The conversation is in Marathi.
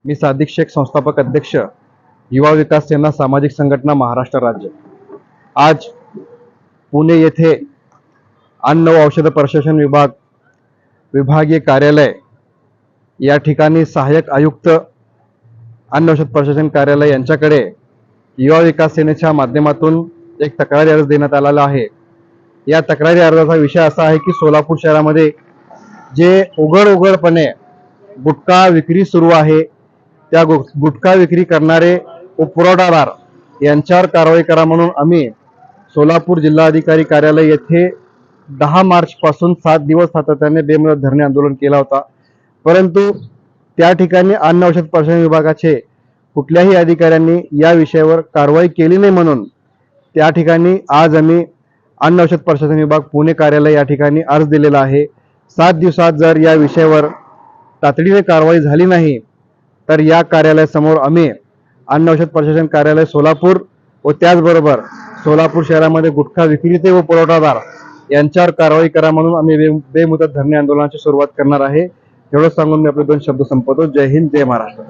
मी सादिक शेख, संस्थापक अध्यक्ष, युवा विकास सेना सामाजिक संघटना महाराष्ट्र राज्य। आज पुणे येथे अन्न व औषध प्रशासन विभागीय कार्यालय या ठिकाणी सहाय्यक आयुक्त अन्न औषध प्रशासन कार्यालय यांच्याकडे युवा विकास सेनेच्या माध्यमातून एक तक्रारी अर्ज देण्यात आलेला आहे। या तक्रारी अर्जाचा विषय असा आहे की सोलापूर शहरामध्ये जे उघडपणे गुटखा विक्री सुरू आहे, त्या गुटखा विक्री करणारे व पुरवठादार यांच्यावर कारवाई करा म्हणून आम्ही सोलापूर जिल्हाधिकारी कार्यालय येथे 10 मार्च पासून 7 दिवस सातत्याने बेमुदत धरणे आंदोलन केला होता। परंतु त्या ठिकाणी अन्न औषध प्रशासन विभागाचे कुठल्याही अधिकाऱ्यांनी या विषयावर कारवाई केली नाही, म्हणून त्या ठिकाणी आज आम्ही अन्न औषध प्रशासन विभाग पुणे कार्यालय या ठिकाणी अर्ज दिलेला आहे। 7 दिवसात जर या विषयावर तातडीने कारवाई झाली नाही तर या कार्यालयासमोर आम्ही अन्न औषध प्रशासन कार्यालय सोलापूर व त्याचबरोबर सोलापूर शहरामध्ये गुटखा विक्रेते व पुरवठादार यांच्यावर कारवाई करा म्हणून आम्ही बेमुदत धरणे आंदोलनाची सुरुवात करणार आहे। एवढं सांगून मी आपले 2 शब्द संपवतो। जय हिंद, जय महाराष्ट्र।